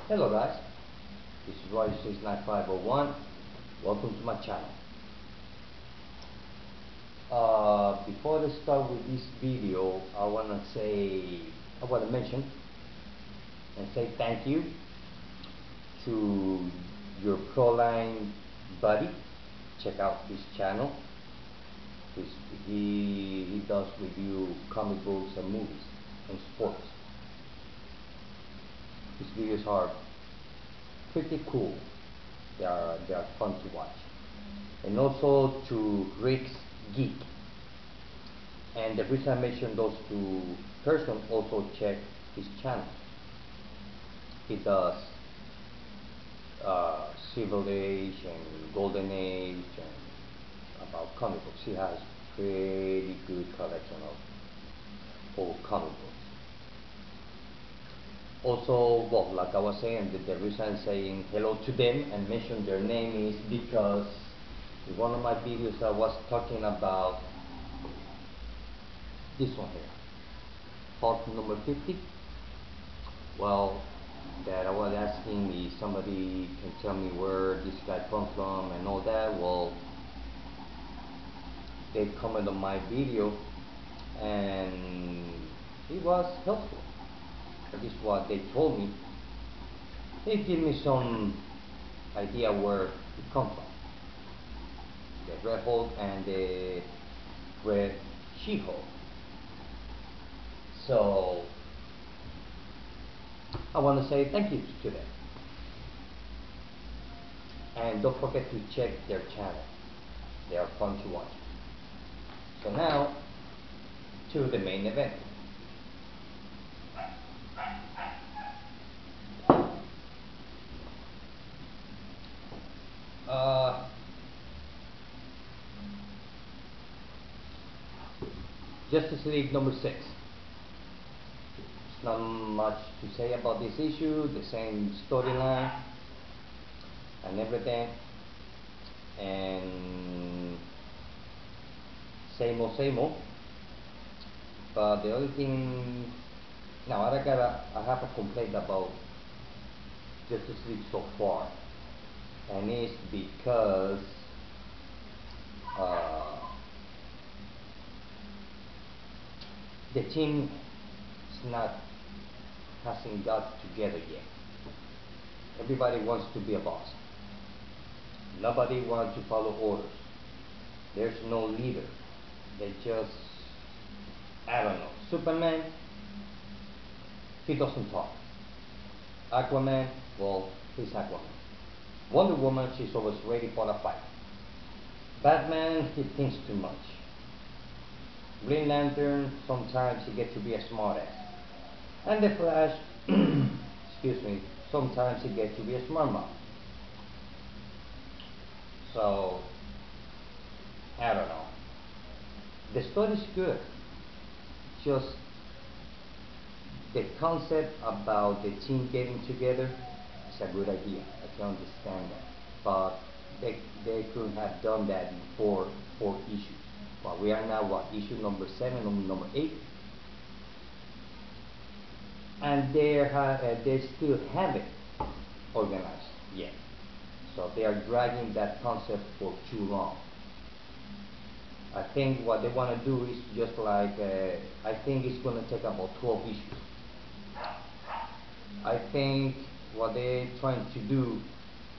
Hello guys, this is Roy69501. Welcome to my channel. Before I start with this video, I want to mention and say thank you to your Proline buddy. Check out his channel. He does review comic books and movies and sports. His videos are pretty cool. They are fun to watch. And also to Rick's Geek. And the reason I mentioned those two persons, also check his channel. He does Silver Age and Golden Age and about comic books. He has pretty good collection of old comic books. Also, well, like I was saying, the reason I'm saying hello to them and mention their name is because in one of my videos I was talking about this one here, part number 50. Well, that I was asking if somebody can tell me where this guy comes from and all that. Well, they commented on my video and it was helpful. This is what they told me. They give me some idea where it comes from. The Red Hulk and the Red She-Hulk. So I want to say thank you to them. And don't forget to check their channel. They are fun to watch. So now to the main event. Justice League number 6. There's not much to say about this issue, the same storyline and everything, and same old. But the only thing, now I have a complaint about Justice League so far, and it's because the team hasn't got together yet. Everybody wants to be a boss. Nobody wants to follow orders. There's no leader. They just, I don't know. Superman, he doesn't talk. Aquaman, well, he's Aquaman. Wonder Woman, she's always ready for a fight. Batman, he thinks too much. Green Lantern, sometimes he gets to be a smartass. And the Flash, excuse me, sometimes he gets to be a smart mouth. So, I don't know. The story's good. Just the concept about the team getting together is a good idea. I can understand that. But they couldn't have done that before 4 issues. But we are now what, issue number 7 or number 8? And they still haven't organized yet. So they are dragging that concept for too long. I think what they want to do is just like, I think it's going to take about 12 issues. I think what they're trying to do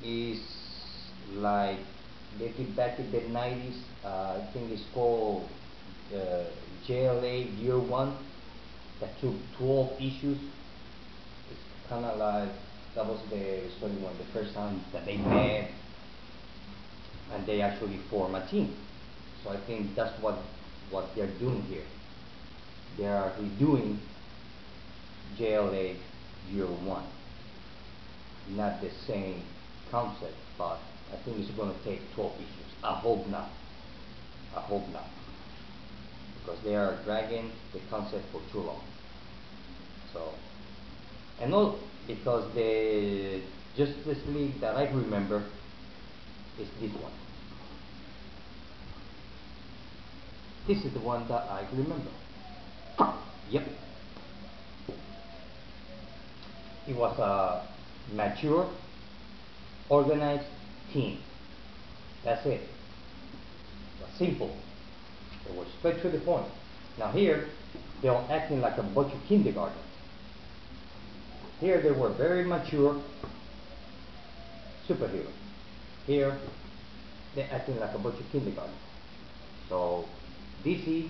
is like, they get back in the 90s, I think it's called JLA Year 1, that took 12 issues. It's kind of like, that was the story when the first time that they met and they actually form a team. So I think that's what they're doing here. They are redoing JLA Year 1. Not the same concept, but I think it's going to take 12 issues. I hope not. I hope not. Because they are dragging the concept for too long. So, and not because the Justice League that I remember is this one. This is the one that I remember. Yep. It was mature, organized team. That's it. Simple. They were straight to the point. Now here, they are acting like a bunch of kindergarten. Here they were very mature superheroes. Here, they're acting like a bunch of kindergarten. So, DC,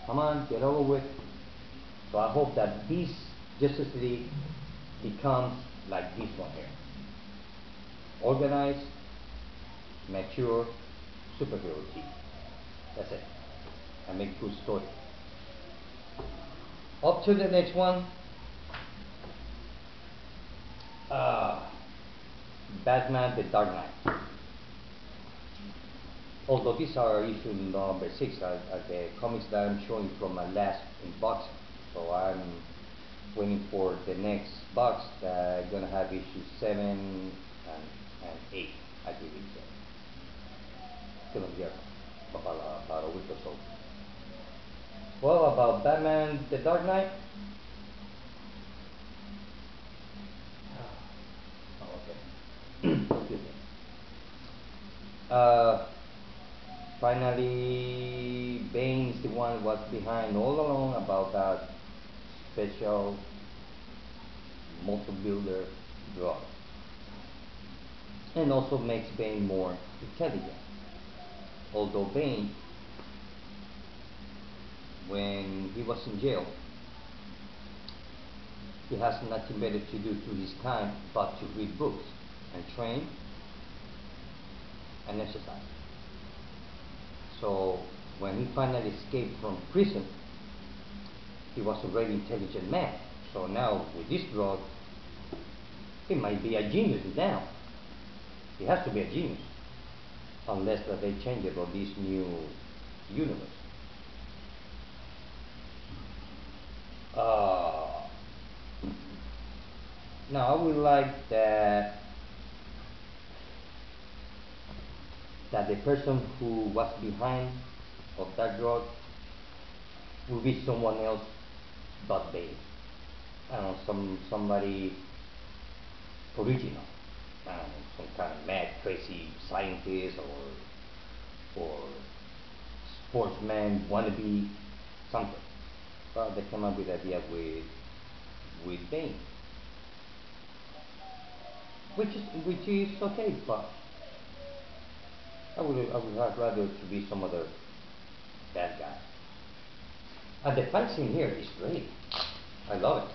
come on, get over with. So I hope that this Justice League becomes like this one here. Organized, mature, superhero team. That's it. I make good story. Up to the next one. Batman the Dark Knight. Although these are issue number 6, the comics that I'm showing from my last unboxing. So I'm waiting for the next box that I'm gonna have issue 7 and 8, I believe so. Still here, about a week or so. Well, about Batman the Dark Knight. Excuse me. Finally, Bane's the one was behind all along about that special multi-builder drug, and also makes Bane more intelligent. Although Bane, when he was in jail, he has nothing better to do to his time but to read books and train and exercise. So when he finally escaped from prison, he was a very intelligent man. So now with this drug, he might be a genius now. He has to be a genius, unless that they change it on this new universe. Now I would like that the person who was behind of that drug will be someone else but Bane. I don't know, somebody original. I don't know, some kind of mad, crazy scientist or sportsman wannabe, something. But they come up with the idea with Bane, which is okay, but I would have rather to be some other bad guy. And the fight scene here is great. I love it.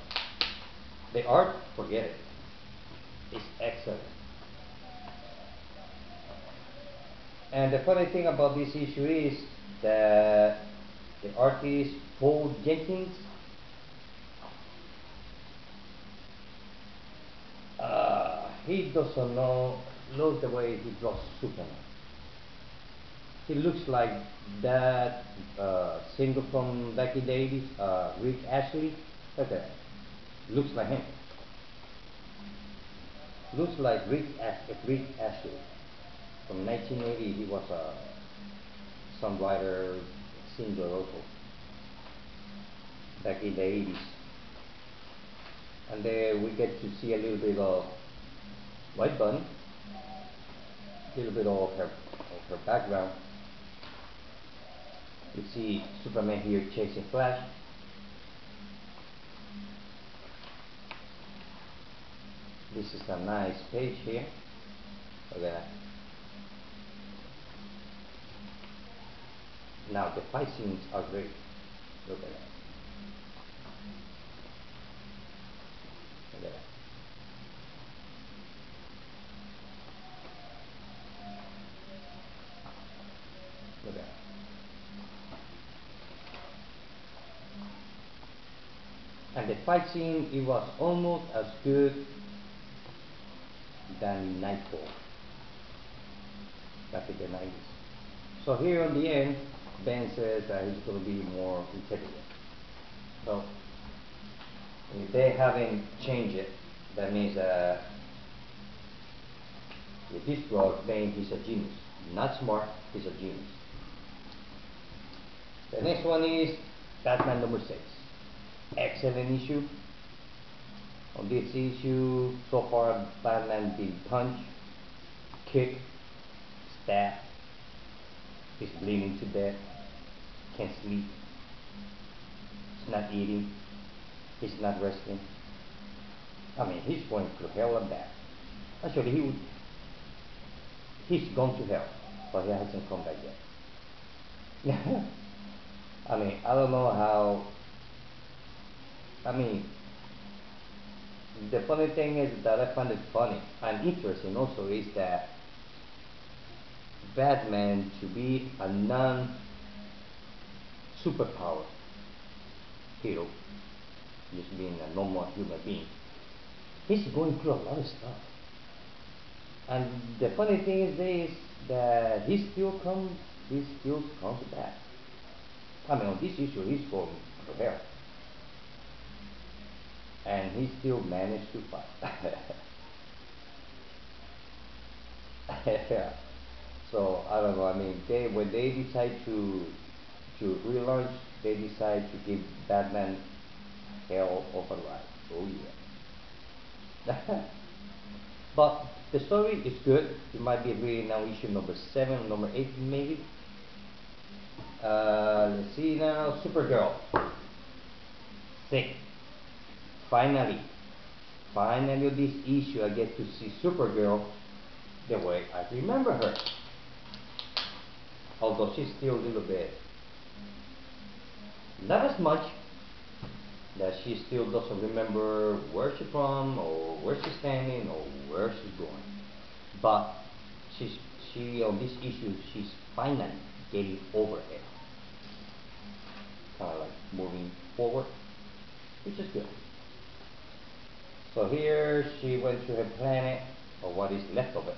The art, forget it. It's excellent. And the funny thing about this issue is that the artist Paul Jenkins, he doesn't look the way he draws Superman. He looks like that singer from back in the 80s, Rick Ashley. Look at that. Looks like him. Looks like Rick Ashley. From 1980, he was a songwriter, singer also, back in the 80s. And there we get to see a little bit of White Bunny, a little bit of her background. You see Superman here chasing Flash. This is a nice page here. Look at that. Now the fight scenes are great. Look at that. Look at that. Look at that. And the fight scene, it was almost as good than Nightfall back in the 90s. So here on the end, Ben says that he's going to be more intelligent. So if they haven't changed it, that means with this drug, Ben is a genius. Not smart, he's a genius. The next one is Batman number 6. Excellent issue. On this issue, so far Batman been punched, kicked, stabbed, he's bleeding to death, can't sleep, he's not eating, he's not resting. I mean, he's going through hell and back. Actually, he's gone to hell, but he hasn't come back yet. I mean, I don't know how. I mean, the funny thing is that I find it funny and interesting also is that Batman to be a non-superpower hero, just being a normal human being, he's going through a lot of stuff. And the funny thing is this, that he still comes back. I mean, on this issue, he's going to hell, and he still managed to fight. Yeah. So I don't know. I mean, when they decide to relaunch, they decide to give Batman hell of a life. Oh yeah. But the story is good. You might be reading now issue number 7, number 8 maybe. Let's see now, Supergirl. Sick. Finally, finally this issue I get to see Supergirl the way I remember her. Although she's still a little bit, not as much, that she still doesn't remember where she's from or where she's standing or where she's going. But she's she on this issue she's finally getting over it. Kind of like moving forward, which is good. So here she went to her planet, or what is left of it,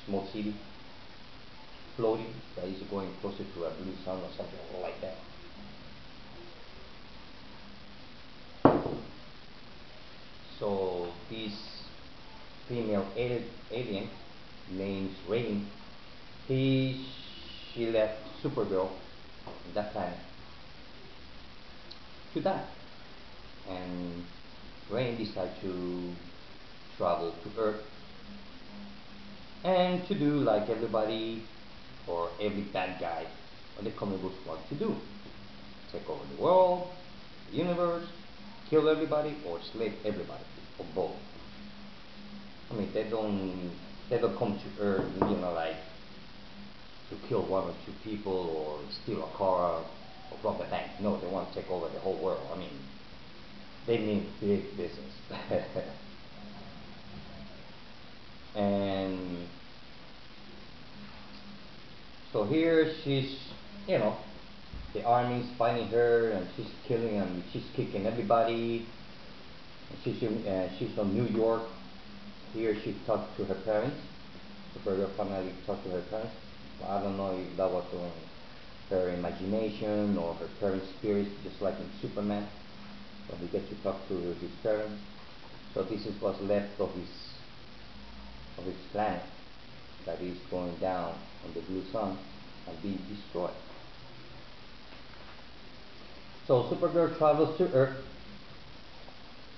small city, floating, that is going closer to a blue sun or something like that. So this female alien named Rain, she left Supergirl on that planet to die, and Rain decided to travel to Earth and to do like everybody or every bad guy on the comic books want to do: take over the world, the universe, kill everybody, or slave everybody, or both. I mean, they don't come to Earth, like to kill one or two people or steal a car or rob a bank. No, they want to take over the whole world. I mean, they mean big business. And so here she's, you know, the army's finding her and she's killing and she's kicking everybody. She's from New York. Here she talked to her parents. Supergirl finally talked to her parents. I don't know if that was on her imagination or her parents' spirit, just like in Superman, when he gets to talk to his parents. So this is what's left of his planet that is going down on the blue sun and being destroyed. So Supergirl travels to Earth.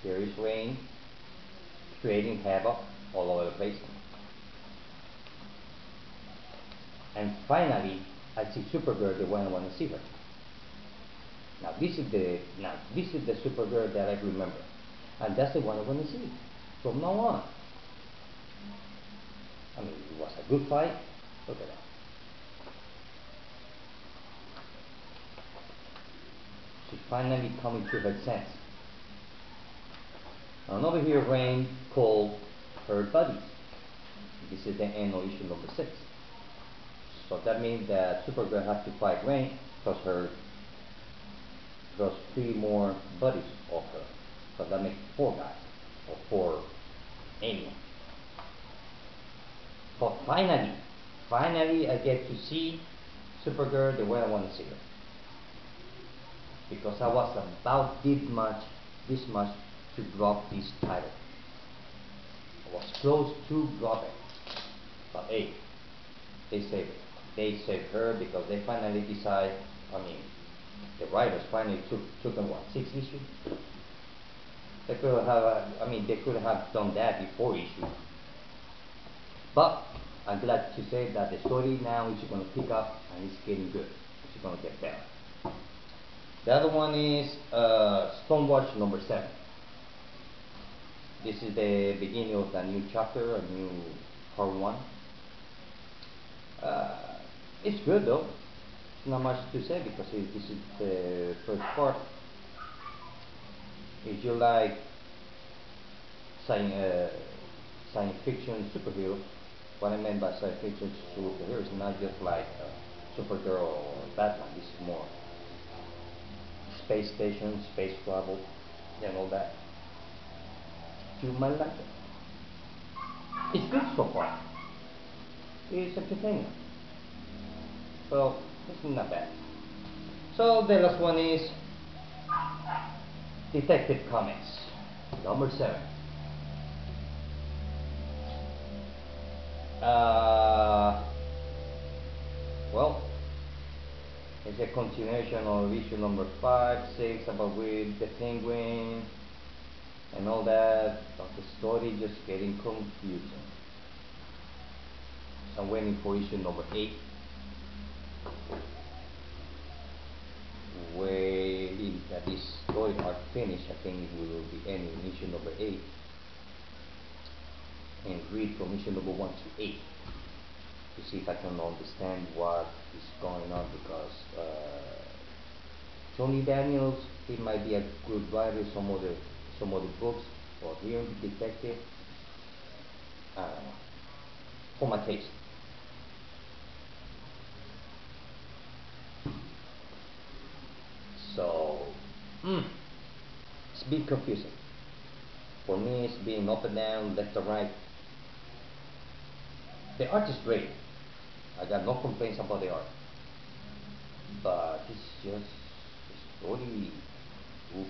There is rain, creating havoc all over the place. And finally, I see Supergirl the way I want to see her. Now this is the Supergirl that I remember, and that's the one I want to see from now on. I mean, it was a good fight. Look at that. She's finally coming to her sense. And over here, Rain called her buddies. This is the end of issue number 6. So that means that Supergirl has to fight Rain plus 3 more buddies of her. So that makes 4 guys, or 4 aliens. But finally I get to see Supergirl the way I want to see her. Because I was about this much to drop this title. I was close to dropping. But hey, they saved it. They saved her because they finally decide, I mean, the writers finally took them, what, 6 issues? They could have, I mean, they could have done that before issue. But I'm glad to say that the story now is going to pick up and it's getting good. It's going to get better. The other one is Stormwatch number 7. This is the beginning of the new chapter, a new part 1. It's good though. Not much to say because this is the first part. If you like science fiction superhero, what I meant by science fiction superhero is not just like Supergirl or Batman. This is more space station, space travel, and all that. You might like it. It's good so far. It's entertaining. So it's not bad. So the last one is Detective Comics number 7. Well, it's a continuation of issue number 5, 6 about with the penguin and all that, but the story just getting confusing. So I'm waiting for issue number 8. Waiting that this story arc finish. I think we will be ending issue number 8 and read from issue number 1 to 8 to see if I can understand what is going on, because Tony Daniels, he might be a good writer some other books, but here in Detective, for my taste. So it's a bit confusing. For me, it's being up and down, left and right. The art is great. I got no complaints about the art. But it's just the story. Oof.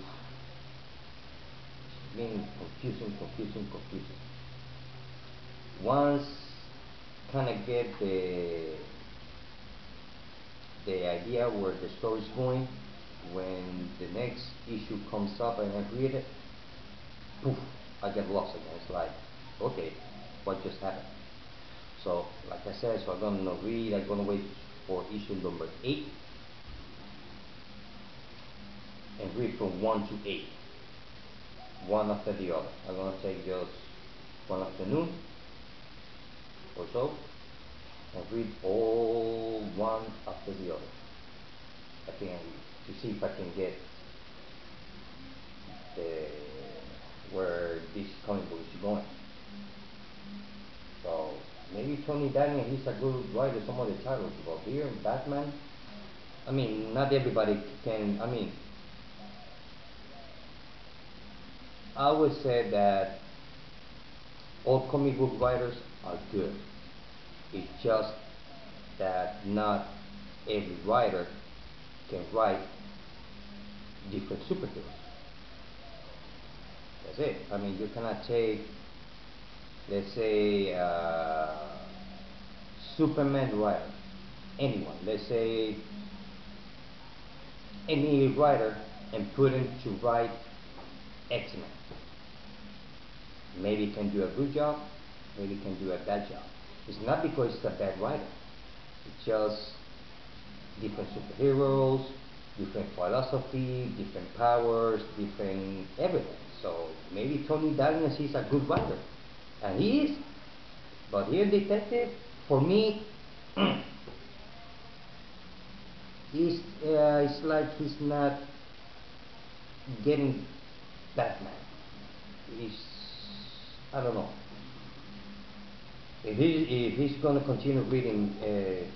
It's been confusing. Once kind of get the idea where the story's going, when the next issue comes up and I read it, poof, I get lost again. It's like, okay, what just happened? So, like I said, so I'm gonna read. I'm gonna wait for issue number 8 and read from 1 to 8, one after the other. I'm gonna take just one afternoon or so and read all one after the other. I think to see if I can get where this comic book is going. So maybe Tony Daniel, he's a good writer, some of the titles, but here Batman, I mean, not everybody can. I mean, I would say that all comic book writers are good. It's just that not every writer can write different superheroes. That's it. I mean, you cannot take, let's say, Superman writer, anyone, let's say any writer, and put him to write X-Men. Maybe he can do a good job, maybe he can do a bad job. It's not because he's a bad writer. It's just different superheroes, different philosophy, different powers, different everything. So maybe Tony Daniels is a good writer, and he is. But here, Detective, for me, it's like he's not getting Batman. He's, I don't know. If he's gonna continue if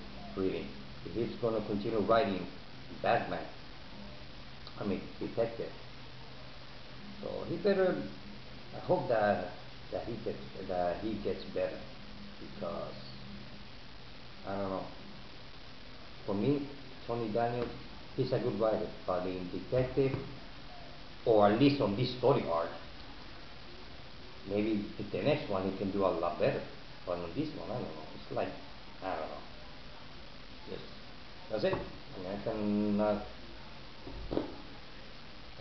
he's gonna continue writing Batman, I mean Detective, so he better. I hope that he gets better, because I don't know. For me, Tony Daniels, he's a good writer, but in Detective, or at least on this story arc, maybe the next one he can do a lot better. But on this one, I don't know. It's like, I don't know. Just, that's it. I mean, I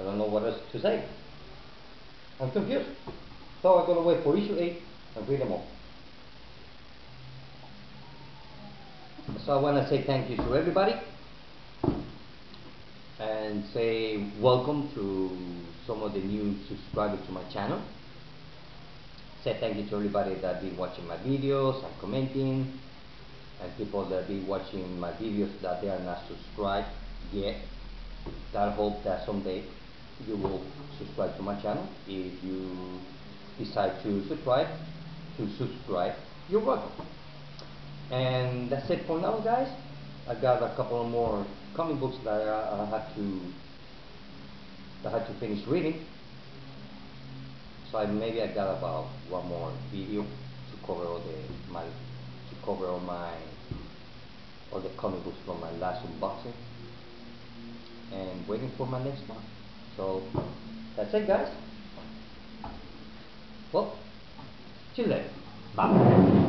don't know what else to say. I'm confused. So I'm gonna wait for issue 8 and read them all. So I wanna say thank you to everybody and say welcome to some of the new subscribers to my channel. Say thank you to everybody that been watching my videos and commenting, and people that be watching my videos that they are not subscribed yet. I hope that someday you will subscribe to my channel. If you decide to subscribe, you're welcome. And that's it for now, guys. I got a couple more comic books that I had to finish reading. So maybe I got about one more video to cover all the comic books from my last unboxing, and waiting for my next one. So that's it, guys. Well, see you later. Bye.